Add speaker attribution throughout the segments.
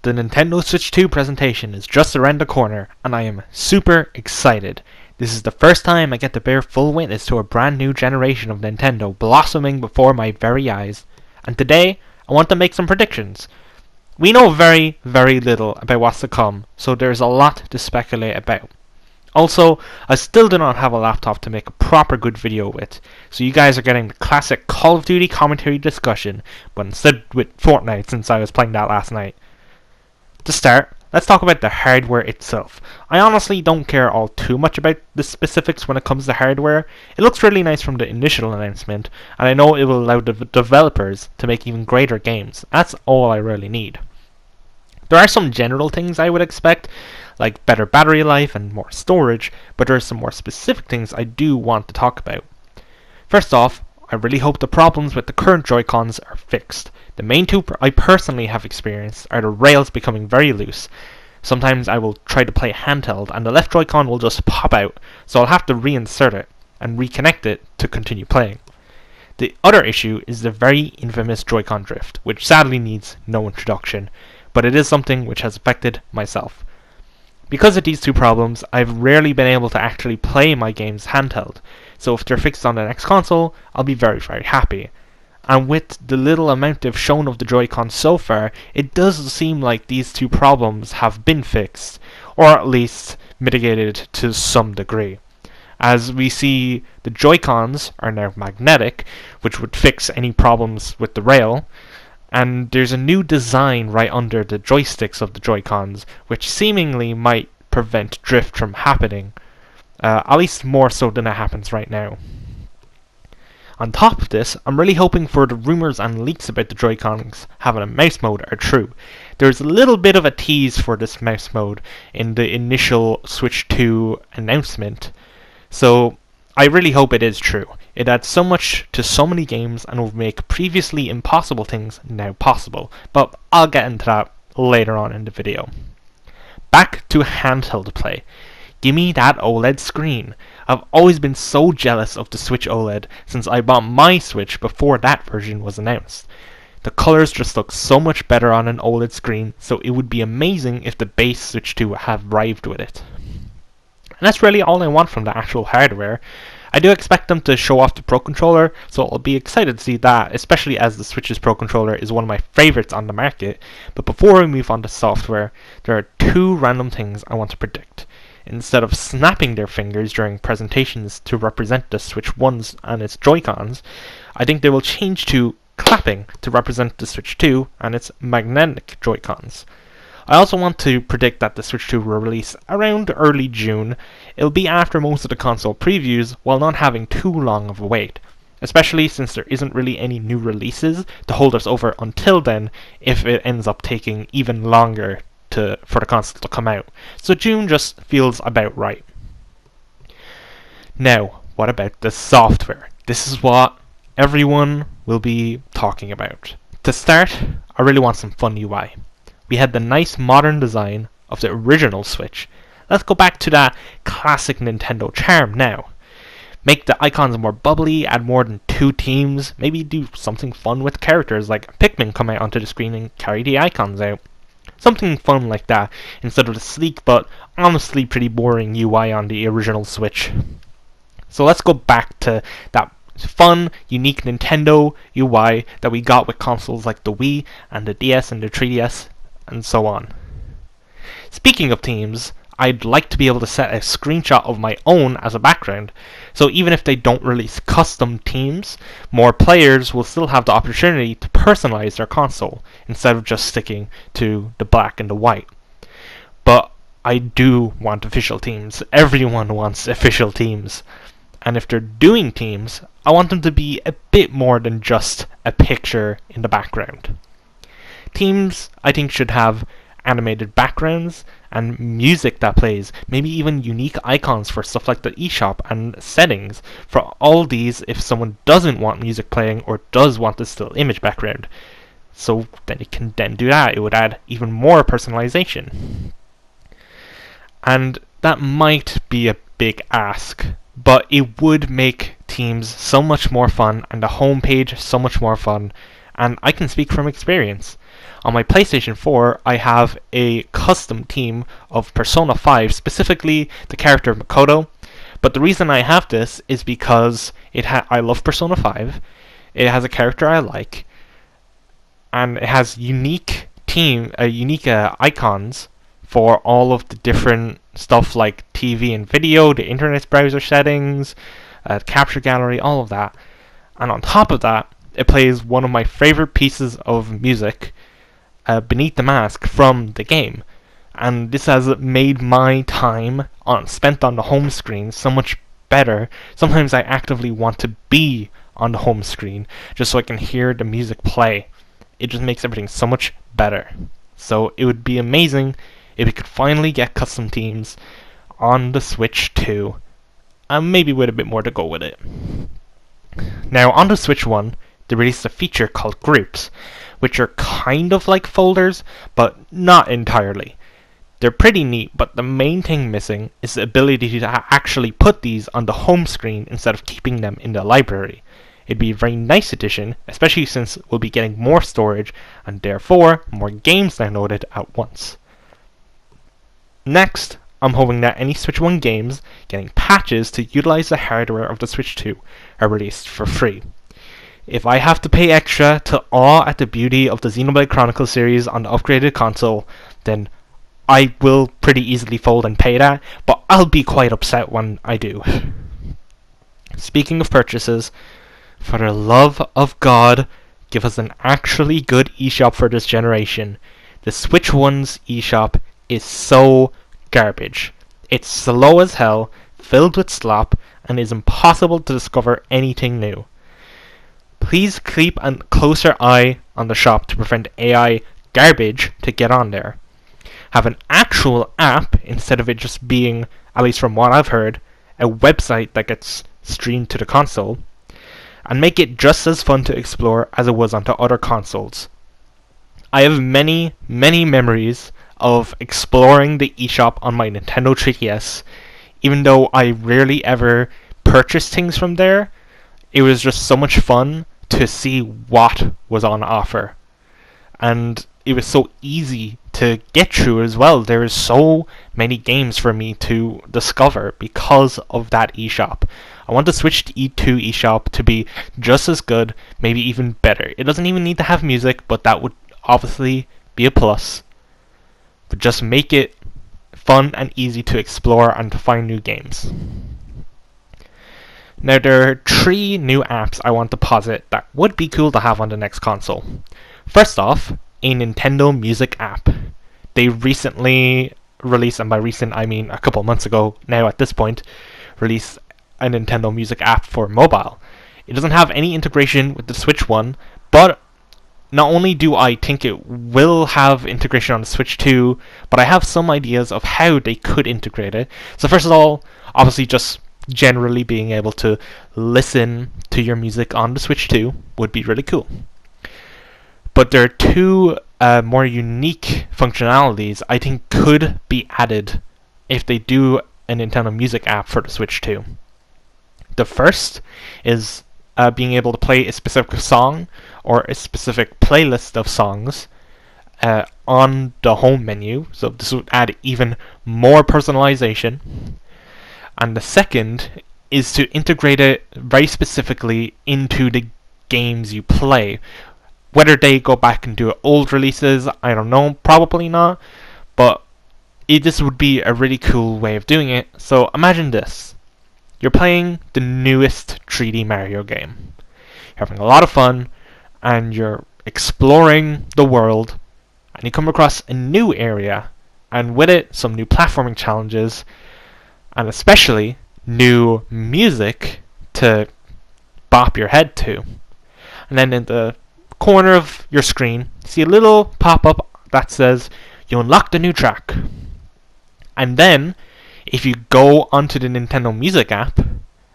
Speaker 1: The Nintendo Switch 2 presentation is just around the corner, and I am super excited. This is the first time I get to bear full witness to a brand new generation of Nintendo blossoming before my very eyes. And today, I want to make some predictions. We know very, very little about what's to come, so there's a lot to speculate about. Also, I still do not have a laptop to make a proper good video with, so you guys are getting the classic Call of Duty commentary discussion, but instead with Fortnite since I was playing that last night. To start, let's talk about the hardware itself. I honestly don't care all too much about the specifics when it comes to hardware. It looks really nice from the initial announcement, and I know it will allow the developers to make even greater games. That's all I really need. There are some general things I would expect, like better battery life and more storage, but there are some more specific things I do want to talk about. First off, I really hope the problems with the current Joy-Cons are fixed. The main two I personally have experienced are the rails becoming very loose. Sometimes I will try to play handheld and the left Joy-Con will just pop out, so I'll have to reinsert it and reconnect it to continue playing. The other issue is the very infamous Joy-Con drift, which sadly needs no introduction, but it is something which has affected myself. Because of these two problems, I've rarely been able to actually play my games handheld, so if they're fixed on the next console, I'll be very, very happy. And with the little amount they've shown of the Joy-Con so far, it does seem like these two problems have been fixed, or at least mitigated to some degree. As we see, the Joy-Cons are now magnetic, which would fix any problems with the rail, and there's a new design right under the joysticks of the Joy-Cons, which seemingly might prevent drift from happening, at least more so than it happens right now. On top of this, I'm really hoping for the rumours and leaks about the Joy-Cons having a mouse mode are true. There's a little bit of a tease for this mouse mode in the initial Switch 2 announcement, so I really hope it is true. It adds so much to so many games and will make previously impossible things now possible, but I'll get into that later on in the video. Back to handheld play. Gimme that OLED screen. I've always been so jealous of the Switch OLED since I bought my Switch before that version was announced. The colors just look so much better on an OLED screen, so it would be amazing if the base Switch 2 had arrived with it. And that's really all I want from the actual hardware. I do expect them to show off the Pro Controller, so I'll be excited to see that, especially as the Switch's Pro Controller is one of my favourites on the market. But before we move on to software, there are two random things I want to predict. Instead of snapping their fingers during presentations to represent the Switch 1s and its Joy-Cons, I think they will change to clapping to represent the Switch 2 and its magnetic Joy-Cons. I also want to predict that the Switch 2 will release around early June. It'll be after most of the console previews while not having too long of a wait, especially since there isn't really any new releases to hold us over until then if it ends up taking even longer for the console to come out. So June just feels about right. Now, what about the software? This is what everyone will be talking about. To start, I really want some fun UI. We had the nice modern design of the original Switch. Let's go back to that classic Nintendo charm now. Make the icons more bubbly, add more than two teams, maybe do something fun with characters like Pikmin come out onto the screen and carry the icons out. Something fun like that, instead of the sleek but honestly pretty boring UI on the original Switch. So let's go back to that fun, unique Nintendo UI that we got with consoles like the Wii and the DS and the 3DS and so on. Speaking of teams, I'd like to be able to set a screenshot of my own as a background, so even if they don't release custom teams, more players will still have the opportunity to personalize their console, instead of just sticking to the black and the white. But I do want official teams. Everyone wants official teams. And if they're doing teams, I want them to be a bit more than just a picture in the background. Teams, I think, should have animated backgrounds and music that plays, maybe even unique icons for stuff like the eShop and settings for all these if someone doesn't want music playing or does want a still image background. So then it can then do that. It would add even more personalization. And that might be a big ask, but it would make teams so much more fun and the homepage so much more fun, and I can speak from experience. On my PlayStation 4, I have a custom team of Persona 5, specifically the character Makoto. But the reason I have this is because I love Persona 5. It has a character I like, and it has unique icons for all of the different stuff like TV and video, the internet browser settings, capture gallery, all of that. And on top of that, it plays one of my favorite pieces of music, Beneath the Mask, from the game. And this has made my time spent on the home screen so much better. Sometimes I actively want to be on the home screen just so I can hear the music play. It just makes everything so much better. So it would be amazing if we could finally get custom teams on the Switch 2, and maybe with a bit more to go with it. Now on the Switch 1, they released a feature called Groups, which are kind of like folders, but not entirely. They're pretty neat, but the main thing missing is the ability to actually put these on the home screen instead of keeping them in the library. It'd be a very nice addition, especially since we'll be getting more storage and therefore more games downloaded at once. Next, I'm hoping that any Switch 1 games getting patches to utilize the hardware of the Switch 2 are released for free. If I have to pay extra to awe at the beauty of the Xenoblade Chronicles series on the upgraded console, then I will pretty easily fold and pay that, but I'll be quite upset when I do. Speaking of purchases, for the love of God, give us an actually good eShop for this generation. The Switch 1's eShop is so garbage. It's slow as hell, filled with slop, and is impossible to discover anything new. Please keep a closer eye on the shop to prevent AI garbage to get on there. Have an actual app instead of it just being, at least from what I've heard, a website that gets streamed to the console, and make it just as fun to explore as it was onto other consoles. I have many, many memories of exploring the eShop on my Nintendo 3DS. Even though I rarely ever purchased things from there, it was just so much fun to see what was on offer. And it was so easy to get through as well. There is so many games for me to discover because of that eShop. I want the Switch 2 eShop to be just as good, maybe even better. It doesn't even need to have music, but that would obviously be a plus. But just make it fun and easy to explore and to find new games. Now there are 3 new apps I want to posit that would be cool to have on the next console. First off, a Nintendo Music app. They recently released, and by recent I mean a couple months ago now at this point, released a Nintendo Music app for mobile. It doesn't have any integration with the Switch 1, but not only do I think it will have integration on the Switch 2, but I have some ideas of how they could integrate it. So first of all, obviously just generally being able to listen to your music on the Switch 2 would be really cool. But there are 2 more unique functionalities I think could be added if they do a Nintendo Music app for the Switch 2. The first is being able to play a specific song or a specific playlist of songs on the home menu. So this would add even more personalization. And the second is to integrate it very specifically into the games you play. Whether they go back and do old releases, I don't know, probably not. But this would be a really cool way of doing it. So imagine this. You're playing the newest 3D Mario game. You're having a lot of fun, and you're exploring the world, and you come across a new area, and with it, some new platforming challenges, and especially new music to bop your head to. And then in the corner of your screen, see a little pop-up that says, you unlocked a new track. And then, if you go onto the Nintendo Music app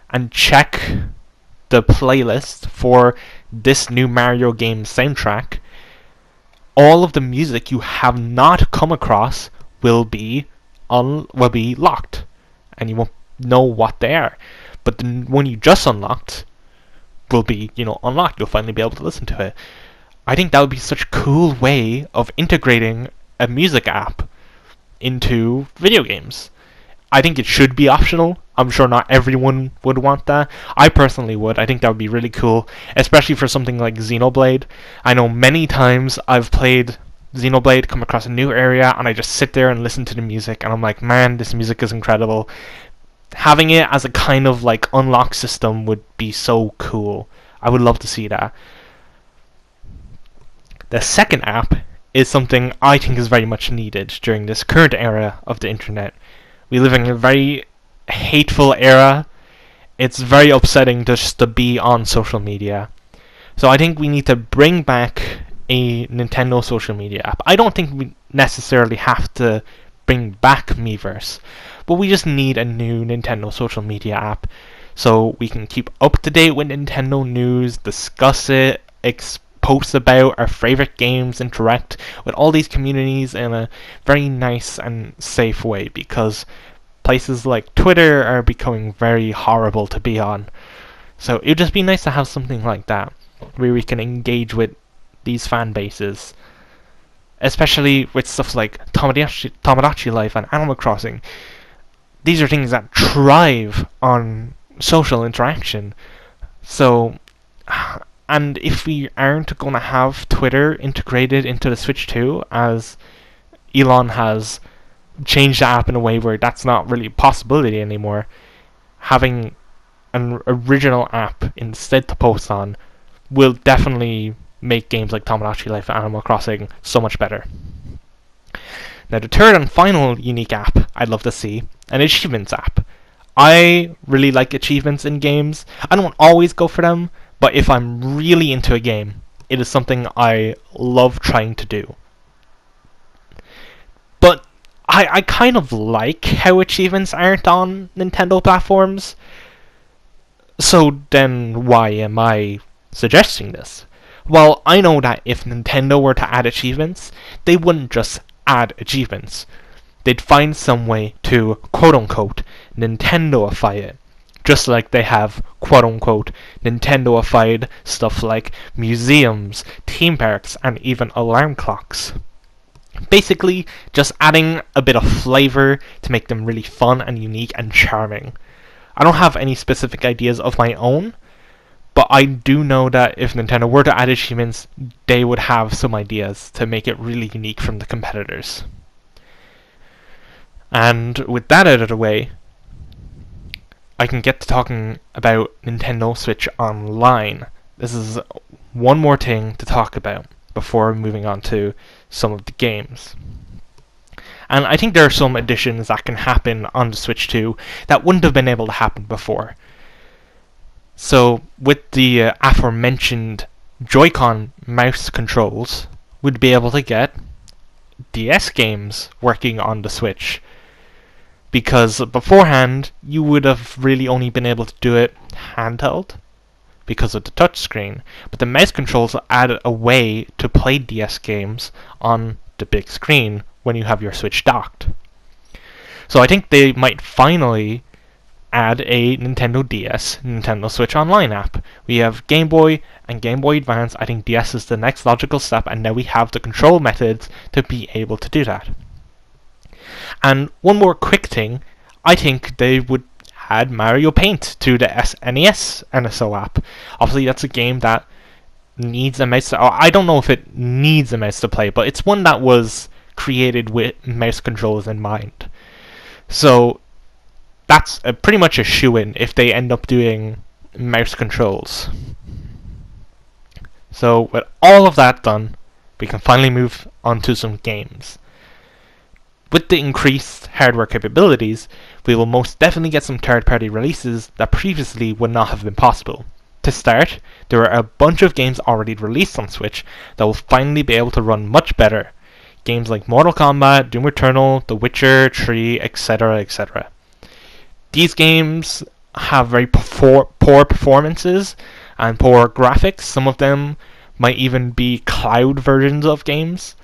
Speaker 1: and check the playlist for this new Mario game soundtrack, all of the music you have not come across will be locked, and you won't know what they are. But the one you just unlocked will be, unlocked. You'll finally be able to listen to it. I think that would be such a cool way of integrating a music app into video games. I think it should be optional. I'm sure not everyone would want that. I personally would. I think that would be really cool, especially for something like Xenoblade. I know many times I've played Xenoblade, come across a new area, and I just sit there and listen to the music, and I'm like, man, this music is incredible. Having it as a kind of like unlock system would be so cool. I would love to see that. The second app is something I think is very much needed during this current era of the internet. We live in a very hateful era. It's very upsetting just to be on social media. So I think we need to bring back a Nintendo social media app. I don't think we necessarily have to bring back Miiverse, but we just need a new Nintendo social media app so we can keep up to date with Nintendo news, discuss it, post about our favorite games, interact with all these communities in a very nice and safe way, because places like Twitter are becoming very horrible to be on. So it would just be nice to have something like that where we can engage with these fan bases, especially with stuff like Tomodachi Life and Animal Crossing. These are things that thrive on social interaction. So, and if we aren't going to have Twitter integrated into the Switch 2, as Elon has changed the app in a way where that's not really a possibility anymore, having an original app instead to post on will definitely make games like Tomodachi Life and Animal Crossing so much better. Now, the third and final unique app I'd love to see, an achievements app. I really like achievements in games. I don't always go for them, but if I'm really into a game, it is something I love trying to do. But I kind of like how achievements aren't on Nintendo platforms. So then why am I suggesting this? Well, I know that if Nintendo were to add achievements, they wouldn't just add achievements. They'd find some way to, quote-unquote, Nintendoify it. Just like they have, quote-unquote, Nintendoified stuff like museums, theme parks, and even alarm clocks. Basically, just adding a bit of flavor to make them really fun and unique and charming. I don't have any specific ideas of my own, but I do know that if Nintendo were to add achievements, they would have some ideas to make it really unique from the competitors. And with that out of the way, I can get to talking about Nintendo Switch Online. This is one more thing to talk about before moving on to some of the games. And I think there are some additions that can happen on the Switch 2 that wouldn't have been able to happen before. So, with the aforementioned Joy-Con mouse controls, we'd be able to get DS games working on the Switch. Because beforehand, you would have really only been able to do it handheld because of the touchscreen. But the mouse controls added a way to play DS games on the big screen when you have your Switch docked. So I think they might finally add a Nintendo DS, Nintendo Switch Online app. We have Game Boy and Game Boy Advance. I think DS is the next logical step, and now we have the control methods to be able to do that. And one more quick thing, I think they would add Mario Paint to the SNES NSO app. Obviously, that's a game that needs a mouse. I don't know if it needs a mouse to play, but it's one that was created with mouse controls in mind. So that's pretty much a shoo-in if they end up doing mouse controls. So with all of that done, we can finally move on to some games. With the increased hardware capabilities, we will most definitely get some third-party releases that previously would not have been possible. To start, there are a bunch of games already released on Switch that will finally be able to run much better. Games like Mortal Kombat, Doom Eternal, The Witcher 3, etc., etc. These games have very poor performances and poor graphics. Some of them might even be cloud versions of games.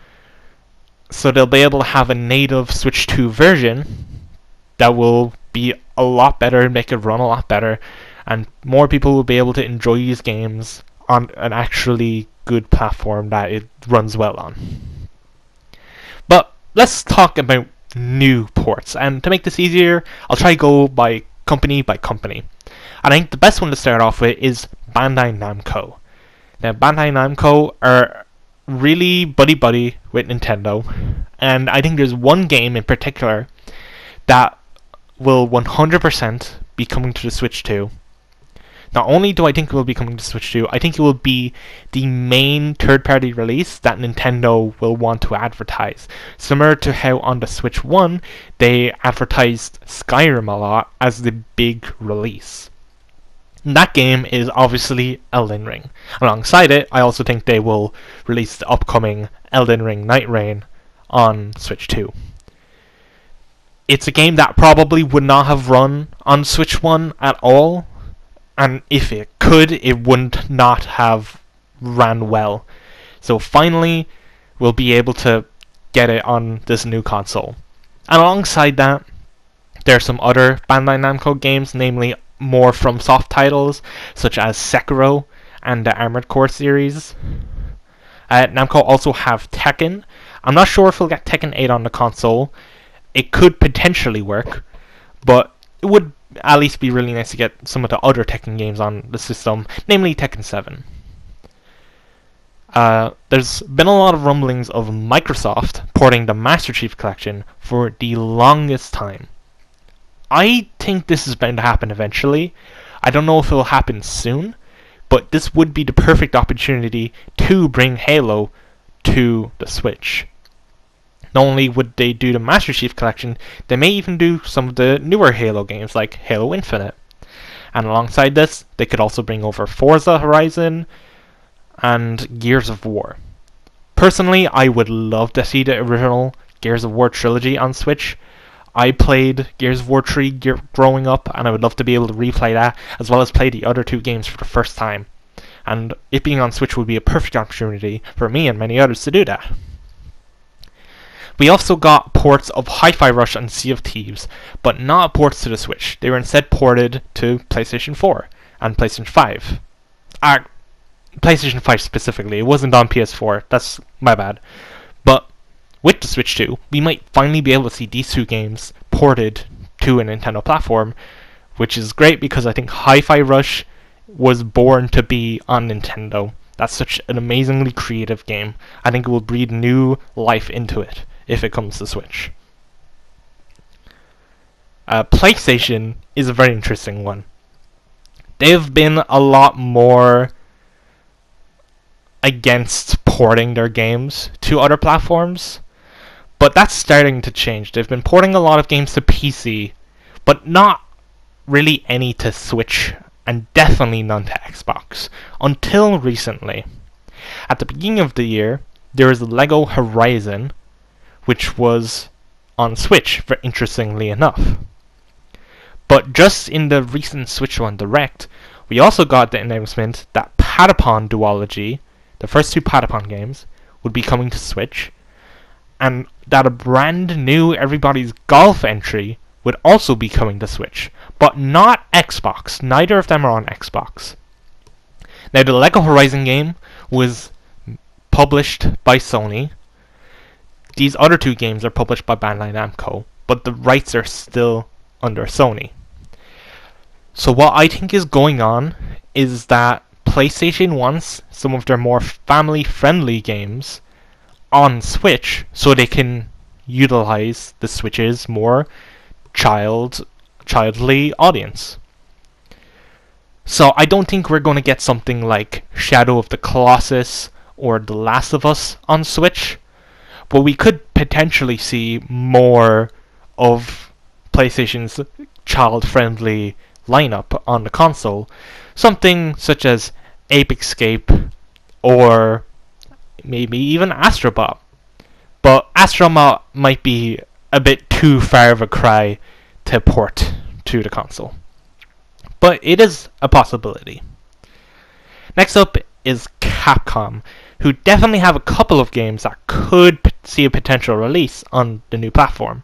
Speaker 1: So they'll be able to have a native Switch 2 version that will be a lot better and make it run a lot better, and more people will be able to enjoy these games on an actually good platform that it runs well on. But let's talk about new ports, and to make this easier, I'll try to go by company. And I think the best one to start off with is Bandai Namco. Now, Bandai Namco are really buddy with Nintendo, and I think there's one game in particular that will 100% be coming to the Switch 2. Not only do I think it will be coming to Switch 2, I think it will be the main third-party release that Nintendo will want to advertise. Similar to how on the Switch 1, they advertised Skyrim a lot as the big release. And that game is obviously Elden Ring. Alongside it, I also think they will release the upcoming Elden Ring Night Reign on Switch 2. It's a game that probably would not have run on Switch 1 at all, and if it could, it would not have ran well. So finally, we'll be able to get it on this new console. And alongside that, there are some other Bandai Namco games, namely more from soft titles, such as Sekiro and the Armored Core series. Namco also have Tekken. I'm not sure if we'll get Tekken 8 on the console. It could potentially work, but it would at least be really nice to get some of the other Tekken games on the system, namely Tekken 7. There's been a lot of rumblings of Microsoft porting the Master Chief Collection for the longest time. I think this is bound to happen eventually. I don't know if it will happen soon, but this would be the perfect opportunity to bring Halo to the Switch. Not only would they do the Master Chief Collection, they may even do some of the newer Halo games like Halo Infinite. And alongside this, they could also bring over Forza Horizon and Gears of War. Personally, I would love to see the original Gears of War trilogy on Switch. I played Gears of War 3 growing up, and I would love to be able to replay that, as well as play the other two games for the first time. And it being on Switch would be a perfect opportunity for me and many others to do that. We also got ports of Hi-Fi Rush and Sea of Thieves, but not ports to the Switch. They were instead ported to PlayStation 4 and PlayStation 5. PlayStation 5 specifically, it wasn't on PS4, that's my bad. But with the Switch 2, we might finally be able to see these two games ported to a Nintendo platform, which is great because I think Hi-Fi Rush was born to be on Nintendo. That's such an amazingly creative game. I think it will breathe new life into it if it comes to Switch. PlayStation is a very interesting one. They've been a lot more against porting their games to other platforms, but that's starting to change. They've been porting a lot of games to PC, but not really any to Switch, and definitely none to Xbox, until recently. At the beginning of the year, there was Lego Horizon, which was on Switch, interestingly enough. But just in the recent Switch 1 Direct, we also got the announcement that Patapon Duology, the first two Patapon games, would be coming to Switch, and that a brand new Everybody's Golf entry would also be coming to Switch, but not Xbox. Neither of them are on Xbox. Now, the Lego Horizon game was published by Sony. These other two games are published by Bandai Namco, but the rights are still under Sony. So what I think is going on is that PlayStation wants some of their more family-friendly games on Switch so they can utilize the Switch's more childly audience. So I don't think we're going to get something like Shadow of the Colossus or The Last of Us on Switch, but we could potentially see more of PlayStation's child-friendly lineup on the console. Something such as Ape Escape or maybe even Astrobot. But Astrobot might be a bit too far of a cry to port to the console. But it is a possibility. Next up is Capcom, who definitely have a couple of games that could see a potential release on the new platform.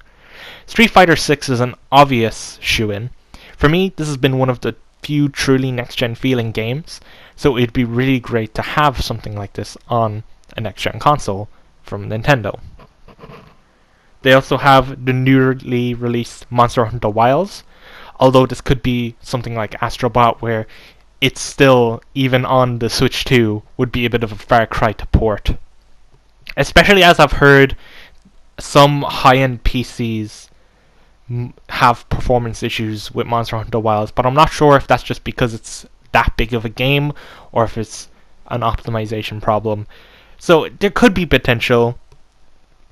Speaker 1: Street Fighter 6 is an obvious shoo-in. For me, this has been one of the few truly next-gen feeling games, so it'd be really great to have something like this on a next-gen console from Nintendo. They also have the newly released Monster Hunter Wilds, although this could be something like Astro Bot, where it's still, even on the Switch 2, would be a bit of a far cry to port. Especially as I've heard some high-end PCs have performance issues with Monster Hunter Wilds, but I'm not sure if that's just because it's that big of a game or if it's an optimization problem. So there could be potential.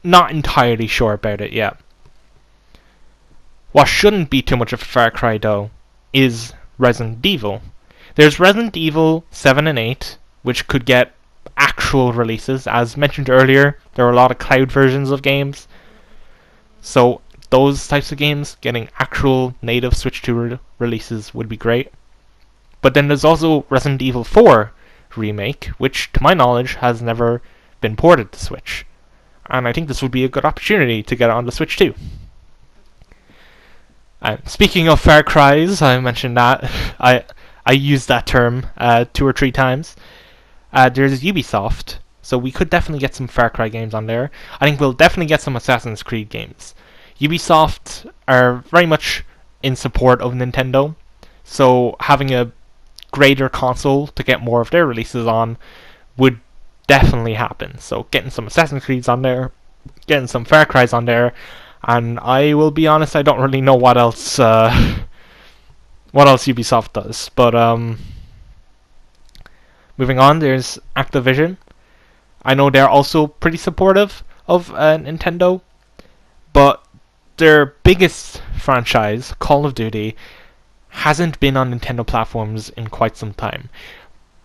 Speaker 1: Not entirely sure about it yet. What shouldn't be too much of a far cry though is Resident Evil. There's Resident Evil 7 and 8, which could get actual releases. As mentioned earlier, there are a lot of cloud versions of games. So those types of games getting actual native Switch 2 releases would be great. But then there's also Resident Evil 4 Remake, which to my knowledge has never been ported to Switch. And I think this would be a good opportunity to get it on the Switch too. And speaking of Far Cries, I mentioned that I used that term 2 or 3 times. There's Ubisoft, so we could definitely get some Far Cry games on there. I think we'll definitely get some Assassin's Creed games. Ubisoft are very much in support of Nintendo, so having a greater console to get more of their releases on would definitely happen. So getting some Assassin's Creeds on there, getting some Far Cries on there, and I will be honest, I don't really know what else Ubisoft does. But moving on, there's Activision. I know they're also pretty supportive of Nintendo, but their biggest franchise, Call of Duty, hasn't been on Nintendo platforms in quite some time.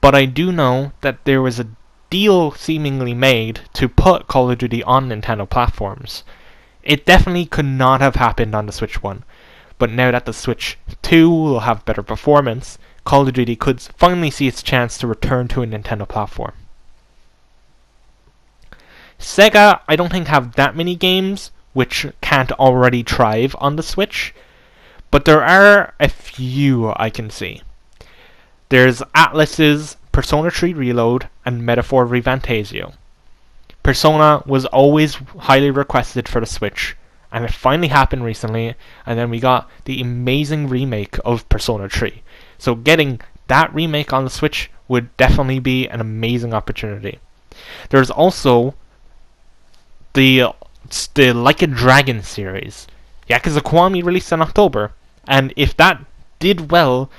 Speaker 1: But I do know that there was a deal seemingly made to put Call of Duty on Nintendo platforms. It definitely could not have happened on the Switch 1, but now that the Switch 2 will have better performance, Call of Duty could finally see its chance to return to a Nintendo platform. Sega, I don't think have that many games which can't already thrive on the Switch, but there are a few I can see. There's Atlus's Persona 3 Reload and Metaphor Revantasio. Persona was always highly requested for the Switch, and it finally happened recently, and then we got the amazing remake of Persona 3. So getting that remake on the Switch would definitely be an amazing opportunity. There's also the Like a Dragon series. Yakuza Kiwami released in October, and if that did well,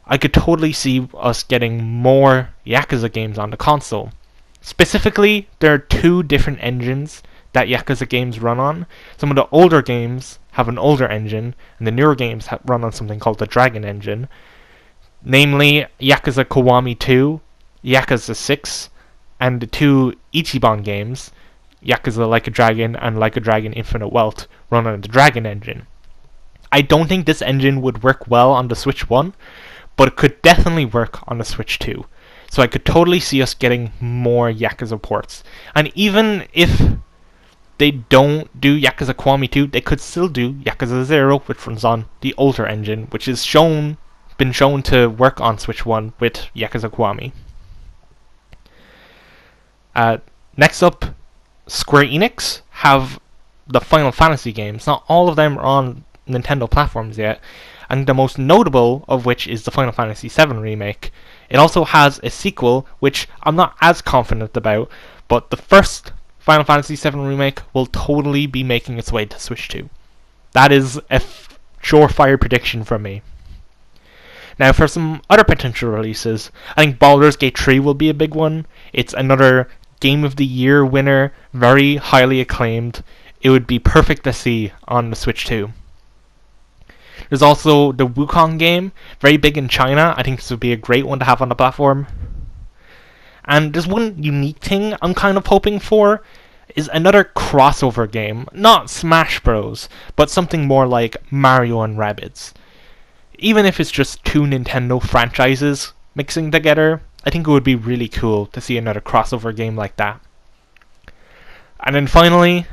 Speaker 1: I could totally see us getting more Yakuza games on the console. Specifically, there are 2 different engines that Yakuza games run on. Some of the older games have an older engine, and the newer games run on something called the Dragon engine. Namely, Yakuza Kiwami 2, Yakuza 6, and the 2 Ichiban games, Yakuza Like a Dragon and Like a Dragon Infinite Wealth, run on the Dragon engine. I don't think this engine would work well on the Switch 1, but it could definitely work on the Switch 2. So I could totally see us getting more Yakuza ports. And even if they don't do Yakuza Kiwami 2, they could still do Yakuza 0, which runs on the older engine, which is been shown to work on Switch 1 with Yakuza Kiwami. Next up, Square Enix have the Final Fantasy games. Not all of them are on Nintendo platforms yet, and the most notable of which is the Final Fantasy VII Remake. It also has a sequel, which I'm not as confident about, but the first Final Fantasy VII Remake will totally be making its way to Switch 2. That is a surefire prediction from me. Now for some other potential releases, I think Baldur's Gate 3 will be a big one. It's another Game of the Year winner, very highly acclaimed. It would be perfect to see on the Switch 2. There's also the Wukong game, very big in China. I think this would be a great one to have on the platform. And there's one unique thing I'm kind of hoping for, is another crossover game. Not Smash Bros, but something more like Mario and Rabbids. Even if it's just 2 Nintendo franchises mixing together, I think it would be really cool to see another crossover game like that. And then finally,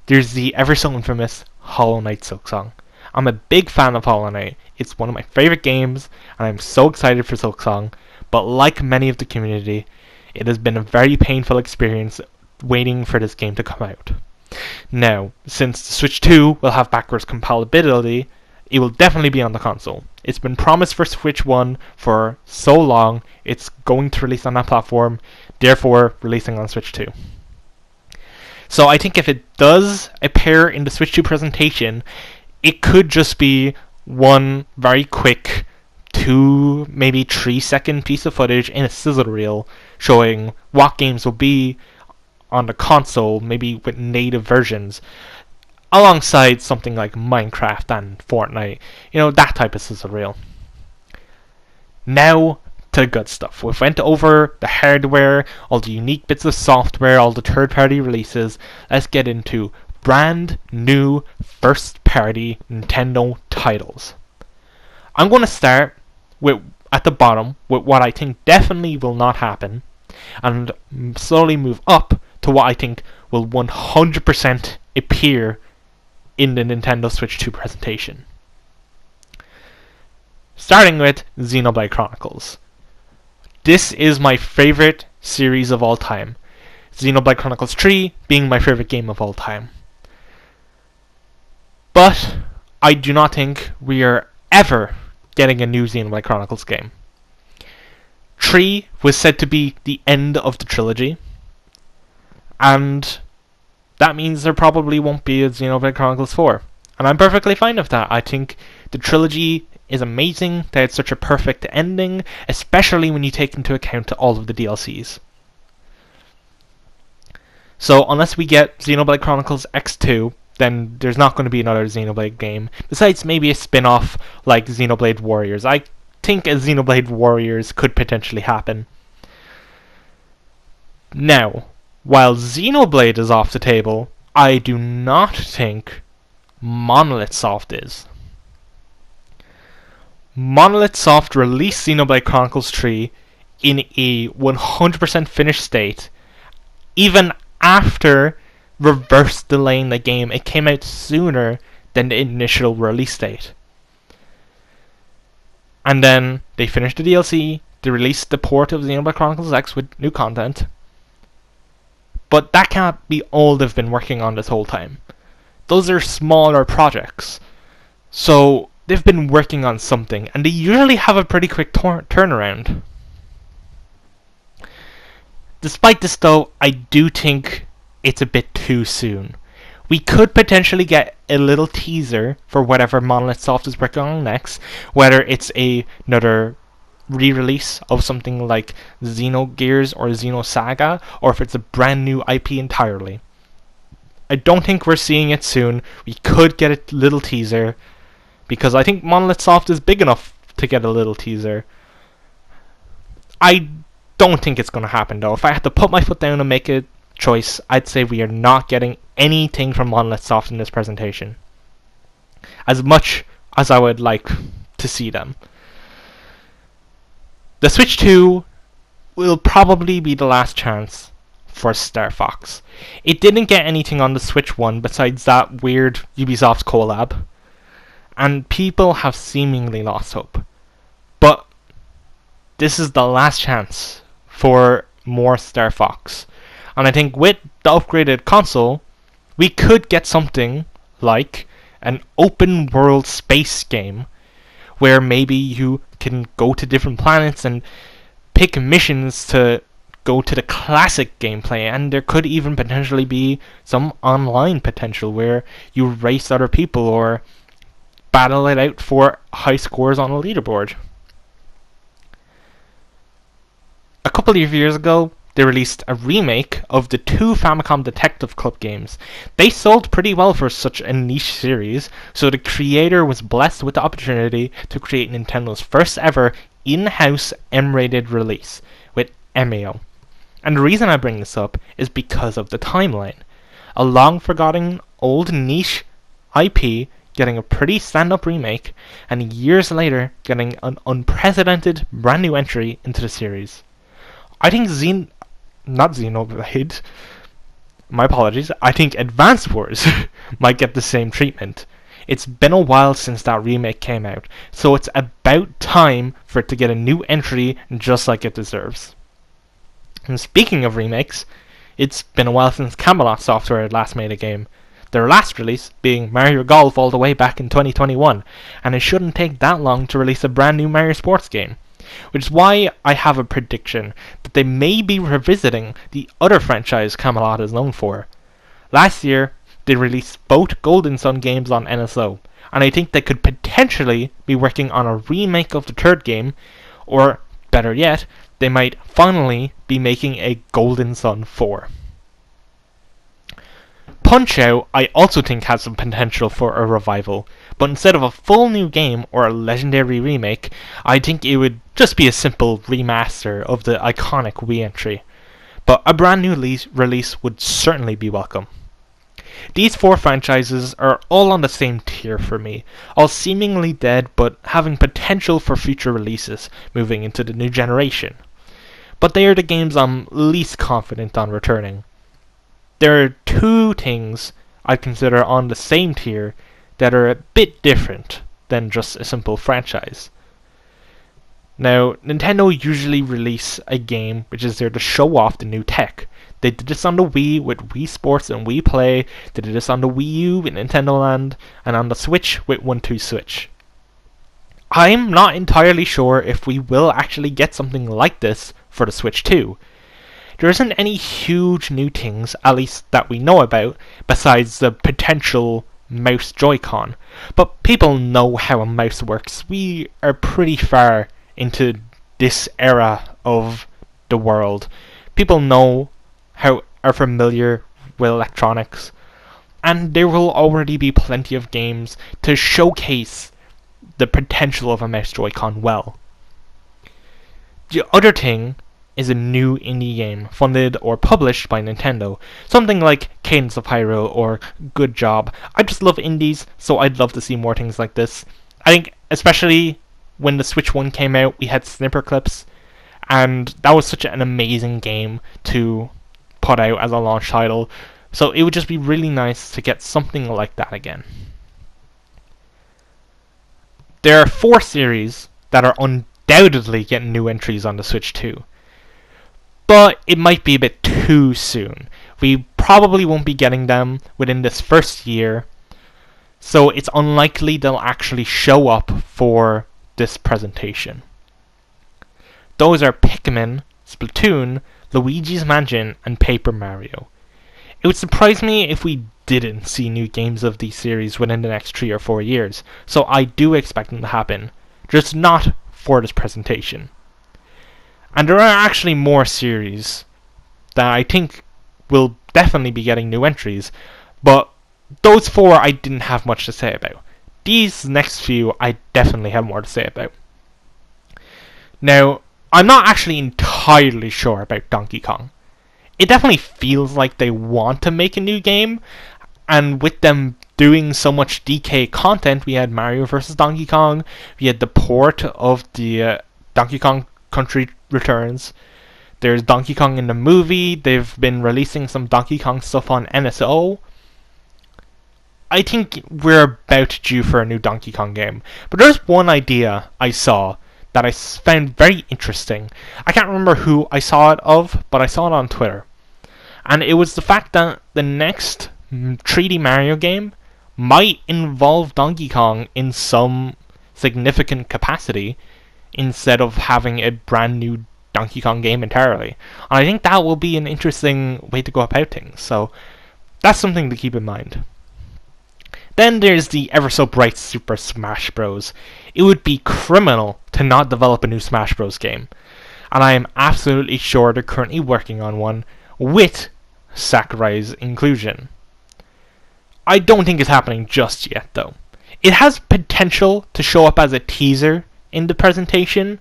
Speaker 1: there's the ever so infamous Hollow Knight Silksong. I'm a big fan of Hollow Knight. It's one of my favorite games, and I'm so excited for Silksong. But like many of the community, it has been a very painful experience waiting for this game to come out. Now, since the Switch 2 will have backwards compatibility, it will definitely be on the console. It's been promised for Switch 1 for so long, it's going to release on that platform, therefore releasing on Switch 2. So I think if it does appear in the Switch 2 presentation, it could just be one very quick 2, maybe 3 second piece of footage in a sizzle reel showing what games will be on the console, maybe with native versions, alongside something like Minecraft and Fortnite, that type of sizzle reel. Now to the good stuff. We've went over the hardware, all the unique bits of software, all the third-party releases. Let's get into brand new first-party Nintendo titles. I'm going to start with at the bottom with what I think definitely will not happen, and slowly move up to what I think will 100% appear in the Nintendo Switch 2 presentation. Starting with Xenoblade Chronicles. This is my favorite series of all time. Xenoblade Chronicles 3 being my favorite game of all time. But I do not think we are ever getting a new Xenoblade Chronicles game. 3 was said to be the end of the trilogy, and that means there probably won't be a Xenoblade Chronicles 4. And I'm perfectly fine with that. I think the trilogy is amazing, that it's such a perfect ending, especially when you take into account all of the DLCs. So unless we get Xenoblade Chronicles X2, then there's not going to be another Xenoblade game, besides maybe a spin-off like Xenoblade Warriors. I think a Xenoblade Warriors could potentially happen. Now, while Xenoblade is off the table, I do not think Monolith Soft is. Monolith Soft released Xenoblade Chronicles 3 in a 100% finished state, even after reverse delaying the game. It came out sooner than the initial release date. And then they finished the DLC, they released the port of Xenoblade Chronicles X with new content. But that can't be all they've been working on this whole time. Those are smaller projects. So they've been working on something, and they usually have a pretty quick turnaround. Despite this though, I do think it's a bit too soon. We could potentially get a little teaser for whatever Monolith Soft is working on next, whether it's another re-release of something like Xenogears or Xenosaga, or if it's a brand new IP entirely. I don't think we're seeing it soon. We could get a little teaser, because I think Monolith Soft is big enough to get a little teaser. I don't think it's going to happen though. If I had to put my foot down and make a choice, I'd say we are not getting anything from Monolith Soft in this presentation, as much as I would like to see them. The Switch 2 will probably be the last chance for Star Fox. It didn't get anything on the Switch 1 besides that weird Ubisoft collab, and people have seemingly lost hope. But this is the last chance for more Star Fox. And I think with the upgraded console, we could get something like an open world space game where maybe you can go to different planets and pick missions to go to the classic gameplay, and there could even potentially be some online potential where you race other people or battle it out for high scores on a leaderboard. A couple of years ago, they released a remake of the 2 Famicom Detective Club games. They sold pretty well for such a niche series, so the creator was blessed with the opportunity to create Nintendo's first ever in-house M-rated release with MAO. And the reason I bring this up is because of the timeline. A long-forgotten old niche IP getting a pretty stand-up remake, and years later getting an unprecedented brand new entry into the series. I think not Xenoblade, my apologies, I think Advance Wars might get the same treatment. It's been a while since that remake came out, so it's about time for it to get a new entry just like it deserves. And speaking of remakes, it's been a while since Camelot Software had last made a game. Their last release being Mario Golf all the way back in 2021, and it shouldn't take that long to release a brand new Mario Sports game. Which is why I have a prediction that they may be revisiting the other franchise Camelot is known for. Last year, they released both Golden Sun games on NSO, and I think they could potentially be working on a remake of the third game, or, better yet, they might finally be making a Golden Sun 4. Punch-Out! I also think has some potential for a revival, but instead of a full new game or a legendary remake, I think it would just be a simple remaster of the iconic Wii entry. But a brand new release would certainly be welcome. These 4 franchises are all on the same tier for me, all seemingly dead but having potential for future releases moving into the new generation. But they are the games I'm least confident on returning. There are 2 things I consider on the same tier that are a bit different than just a simple franchise. Now, Nintendo usually release a game which is there to show off the new tech. They did this on the Wii with Wii Sports and Wii Play, they did this on the Wii U with Nintendo Land, and on the Switch with 1-2-Switch. I'm not entirely sure if we will actually get something like this for the Switch 2. There isn't any huge new things, at least that we know about, besides the potential mouse Joy-Con. But people know how a mouse works. We are pretty far into this era of the world. People are familiar with electronics, and there will already be plenty of games to showcase the potential of a mouse Joy-Con well. The other thing is a new indie game funded or published by Nintendo. Something like Cadence of Hyrule or Good Job. I just love indies, so I'd love to see more things like this. I think especially when the Switch 1 came out, we had Snipper Clips, and that was such an amazing game to put out as a launch title. So it would just be really nice to get something like that again. There are 4 series that are undoubtedly getting new entries on the Switch 2. But it might be a bit too soon. We probably won't be getting them within this first year, so it's unlikely they'll actually show up for this presentation. Those are Pikmin, Splatoon, Luigi's Mansion, and Paper Mario. It would surprise me if we didn't see new games of these series within the next 3 or 4 years, so I do expect them to happen, just not for this presentation. And there are actually more series that I think will definitely be getting new entries, but those 4 I didn't have much to say about. These next few I definitely have more to say about. Now, I'm not actually entirely sure about Donkey Kong. It definitely feels like they want to make a new game, and with them doing so much DK content, we had Mario vs. Donkey Kong, we had the port of the Donkey Kong Country Returns. There's Donkey Kong in the movie. They've been releasing some Donkey Kong stuff on NSO. I think we're about due for a new Donkey Kong game. But there's one idea I saw that I found very interesting. I can't remember who I saw it of, but I saw it on Twitter. And it was the fact that the next 3D Mario game might involve Donkey Kong in some significant capacity, instead of having a brand new Donkey Kong game entirely. And I think that will be an interesting way to go about things, so that's something to keep in mind. Then there's the ever so bright Super Smash Bros. It would be criminal to not develop a new Smash Bros. Game, and I am absolutely sure they're currently working on one with Sakurai's inclusion. I don't think it's happening just yet though. It has potential to show up as a teaser in the presentation,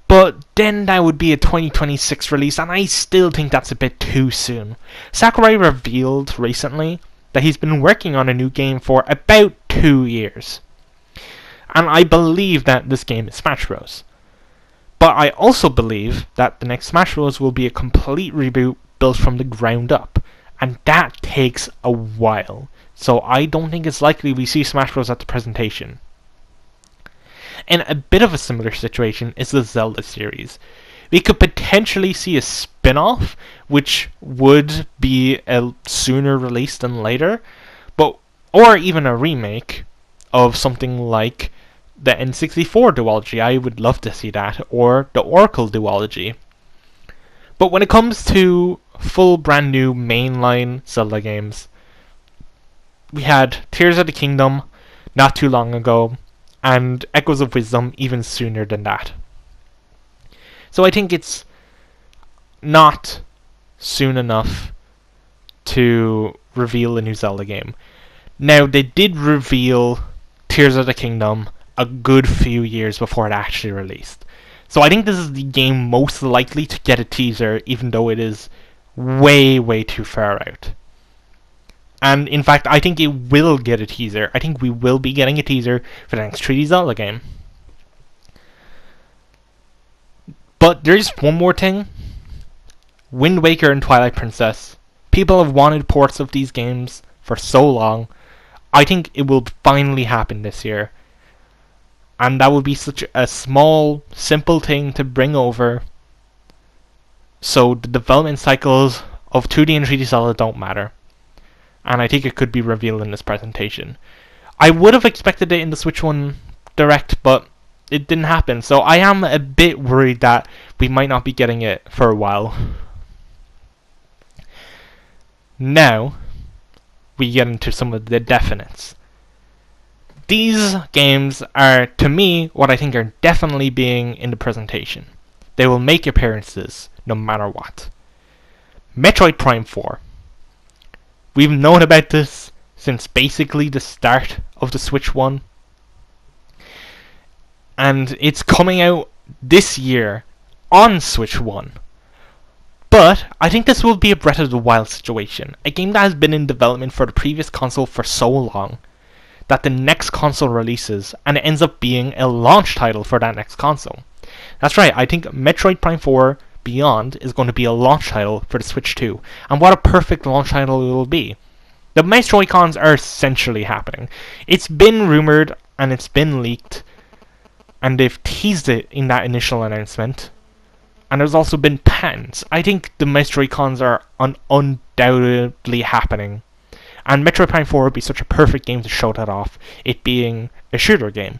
Speaker 1: but then that would be a 2026 release, and I still think that's a bit too soon. Sakurai revealed recently that he's been working on a new game for about 2 years, and I believe that this game is Smash Bros. But I also believe that the next Smash Bros. Will be a complete reboot built from the ground up, and that takes a while. so I don't think it's likely we see Smash Bros. At the presentation. And a bit of a similar situation is the Zelda series. We could potentially see a spin-off, which would be a sooner release than later, or even a remake of something like the N64 duology. I would love to see that, or the Oracle duology. But when it comes to full brand new mainline Zelda games, we had Tears of the Kingdom not too long ago, and Echoes of Wisdom even sooner than that. So I think it's not soon enough to reveal a new Zelda game. Now, they did reveal Tears of the Kingdom a good few years before it actually released. So I think this is the game most likely to get a teaser, even though it is way, way too far out. And in fact, I think it will get a teaser. I think we will be getting a teaser for the next 3D Zelda game. But there's one more thing. Wind Waker and Twilight Princess. People have wanted ports of these games for so long. I think it will finally happen this year. And that would be such a small, simple thing to bring over, so the development cycles of 2D and 3D Zelda don't matter. And I think it could be revealed in this presentation. I would have expected it in the Switch 1 Direct, but it didn't happen. So I am a bit worried that we might not be getting it for a while. Now, we get into some of the definites. These games are, to me, what I think are definitely being in the presentation. They will make appearances, no matter what. Metroid Prime 4. We've known about this since basically the start of the Switch 1. And it's coming out this year on Switch 1. But I think this will be a Breath of the Wild situation. A game that has been in development for the previous console for so long that the next console releases and it ends up being a launch title for that next console. That's right, I think Metroid Prime 4 Beyond is going to be a launch title for the Switch 2. And what a perfect launch title it will be. The mouse Joy-Cons are essentially happening. It's been rumored and it's been leaked, and they've teased it in that initial announcement. And there's also been patents. I think the mouse Joy-Cons are undoubtedly happening. And Metroid Prime 4 would be such a perfect game to show that off, it being a shooter game.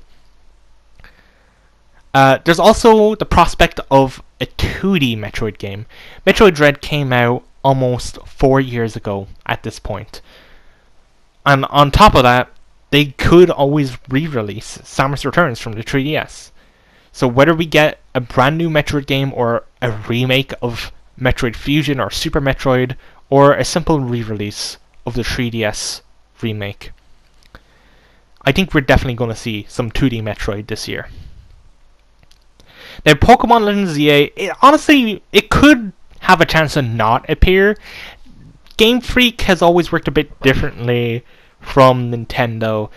Speaker 1: There's also the prospect of a 2D Metroid game. Metroid Dread came out almost 4 years ago at this point. And on top of that, they could always re-release Samus Returns from the 3DS. So whether we get a brand new Metroid game or a remake of Metroid Fusion or Super Metroid, or a simple re-release of the 3DS remake, I think we're definitely going to see some 2D Metroid this year. Now, Pokemon Legends ZA, honestly, it could have a chance to not appear. Game Freak has always worked a bit differently from Nintendo.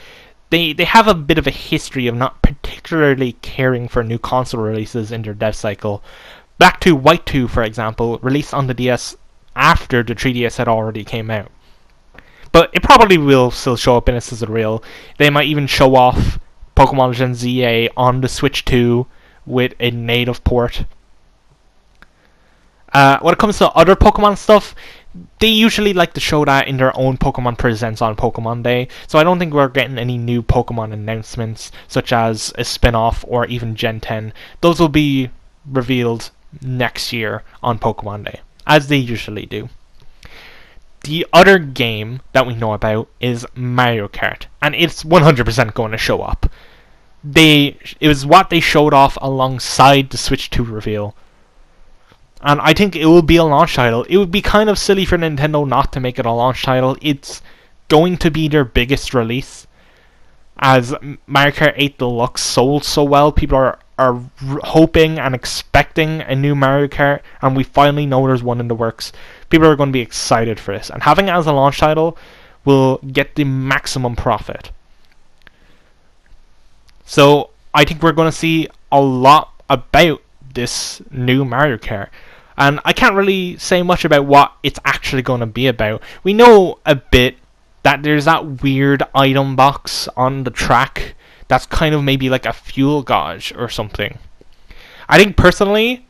Speaker 1: They have a bit of a history of not particularly caring for new console releases in their dev cycle. Black 2 White 2, for example, released on the DS after the 3DS had already came out. But it probably will still show up in a sizzle reel. They might even show off Pokemon Legends ZA on the Switch 2 with a native port. When it comes to other Pokemon stuff, they usually like to show that in their own Pokemon Presents on Pokemon Day, so I don't think we're getting any new Pokemon announcements, such as a spin-off or even Gen 10. Those will be revealed next year on Pokemon Day, as they usually do. The other game that we know about is Mario Kart, and it's 100% going to show up. It was what they showed off alongside the Switch 2 reveal. And I think it will be a launch title. It would be kind of silly for Nintendo not to make it a launch title. It's going to be their biggest release. As Mario Kart 8 Deluxe sold so well, people are hoping and expecting a new Mario Kart, and we finally know there's one in the works. People are going to be excited for this. And having it as a launch title will get the maximum profit. So I think we're going to see a lot about this new Mario Kart. And I can't really say much about what it's actually going to be about. We know a bit that there's that weird item box on the track that's kind of maybe like a fuel gauge or something. I think personally,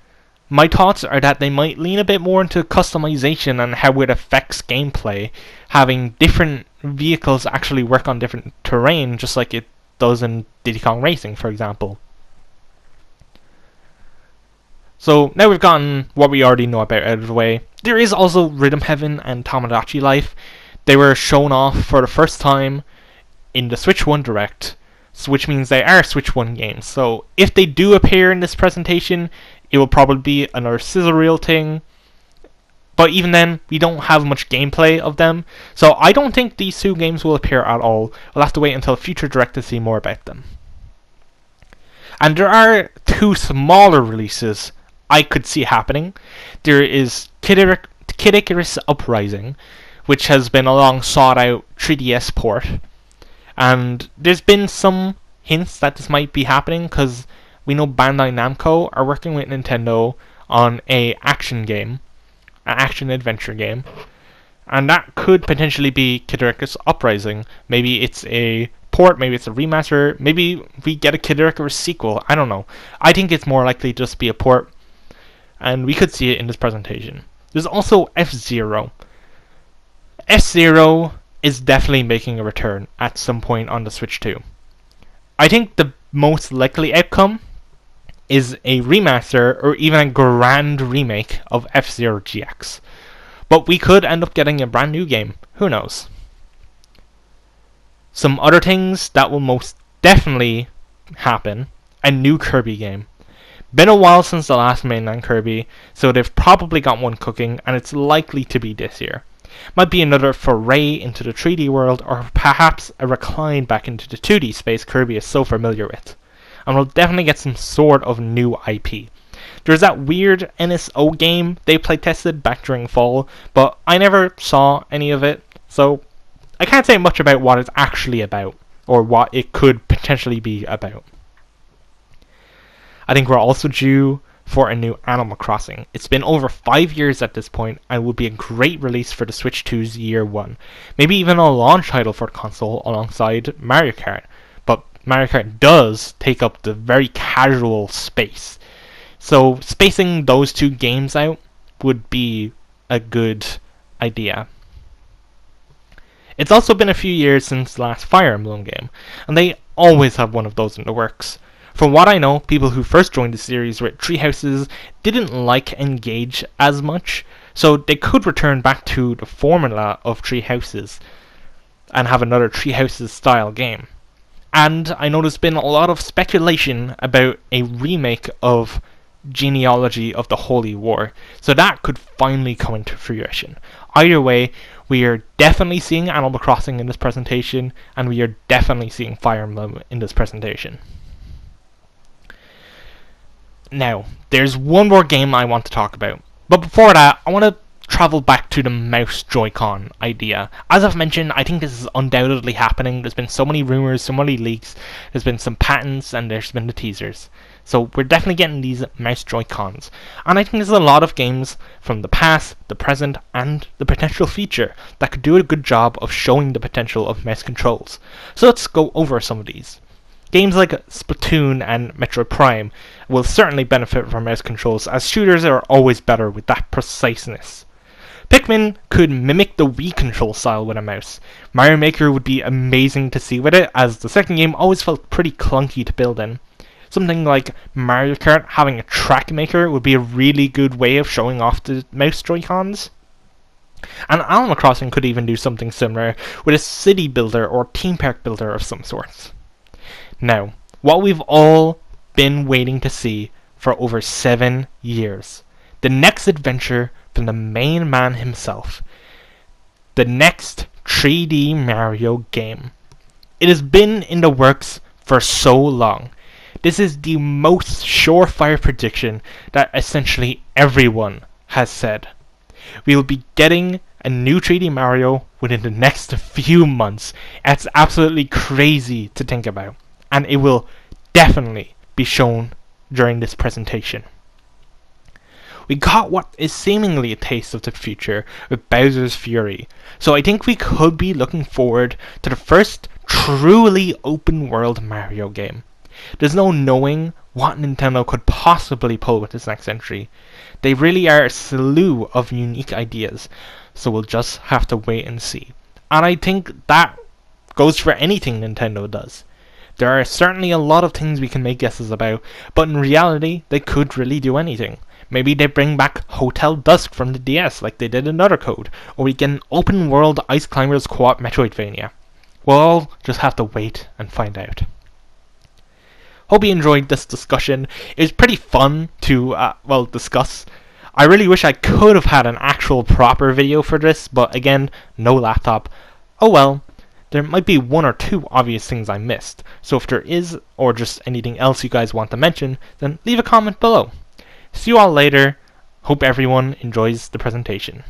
Speaker 1: my thoughts are that they might lean a bit more into customization and how it affects gameplay, having different vehicles actually work on different terrain, just like it does in Diddy Kong Racing, for example. So now we've gotten what we already know about out of the way. There is also Rhythm Heaven and Tomodachi Life. They were shown off for the first time in the Switch 1 Direct, which means they are Switch 1 games. So if they do appear in this presentation, it will probably be another sizzle reel thing. But even then, we don't have much gameplay of them. So I don't think these two games will appear at all. We'll have to wait until a future Direct to see more about them. And there are two smaller releases I could see happening. There is Kid Icarus Uprising, which has been a long sought out 3DS port. And there's been some hints that this might be happening because we know Bandai Namco are working with Nintendo on an action adventure game. And that could potentially be Kid Icarus Uprising. Maybe it's a port, maybe it's a remaster, maybe we get a Kid Icarus sequel, I don't know. I think it's more likely to just be a port, and we could see it in this presentation. There's also F-Zero. F-Zero is definitely making a return at some point on the Switch 2. I think the most likely outcome is a remaster or even a grand remake of F-Zero GX. But we could end up getting a brand new game, who knows. Some other things that will most definitely happen, a new Kirby game. Been a while since the last mainland Kirby, so they've probably got one cooking, and it's likely to be this year. Might be another foray into the 3D world, or perhaps a recline back into the 2D space Kirby is so familiar with. And we'll definitely get some sort of new IP. There's that weird NSO game they playtested back during fall, but I never saw any of it, so I can't say much about what it's actually about, or what it could potentially be about. I think we're also due for a new Animal Crossing. It's been over 5 years at this point, and will be a great release for the Switch 2's year one. Maybe even a launch title for the console alongside Mario Kart. But Mario Kart does take up the very casual space. So spacing those two games out would be a good idea. It's also been a few years since the last Fire Emblem game, and they always have one of those in the works. From what I know, people who first joined the series with Tree Houses didn't like Engage as much, so they could return back to the formula of Tree Houses and have another Tree Houses style game. And I know there's been a lot of speculation about a remake of Genealogy of the Holy War, so that could finally come into fruition. Either way, we are definitely seeing Animal Crossing in this presentation, and we are definitely seeing Fire Emblem in this presentation. Now, there's one more game I want to talk about. But before that, I want to travel back to the mouse Joy-Con idea. As I've mentioned, I think this is undoubtedly happening. There's been so many rumors, so many leaks, there's been some patents, and there's been the teasers. So we're definitely getting these mouse Joy-Cons. And I think there's a lot of games from the past, the present, and the potential future that could do a good job of showing the potential of mouse controls. So let's go over some of these. Games like Splatoon and Metroid Prime will certainly benefit from mouse controls, as shooters are always better with that preciseness. Pikmin could mimic the Wii control style with a mouse. Mario Maker would be amazing to see with it, as the second game always felt pretty clunky to build in. Something like Mario Kart having a track maker would be a really good way of showing off the mouse Joy-Cons. And Animal Crossing could even do something similar with a city builder or theme park builder of some sorts. Now, what we've all been waiting to see for over 7 years. The next adventure from the main man himself. The next 3D Mario game. It has been in the works for so long. This is the most surefire prediction that essentially everyone has said. We will be getting a new 3D Mario within the next few months. It's absolutely crazy to think about. And it will definitely be shown during this presentation. we got what is seemingly a taste of the future with Bowser's Fury. So I think we could be looking forward to the first truly open world Mario game. There's no knowing what Nintendo could possibly pull with this next entry. They really are a slew of unique ideas, so we'll just have to wait and see. And I think that goes for anything Nintendo does. There are certainly a lot of things we can make guesses about, but in reality, they could really do anything. Maybe they bring back Hotel Dusk from the DS like they did in Other Code, or we get an open world Ice Climbers co-op Metroidvania. We'll all just have to wait and find out. Hope you enjoyed this discussion. It was pretty fun to, discuss. I really wish I could have had an actual proper video for this, but again, no laptop. Oh well, there might be one or two obvious things I missed, so if there is, or just anything else you guys want to mention, then leave a comment below. See you all later. Hope everyone enjoys the presentation.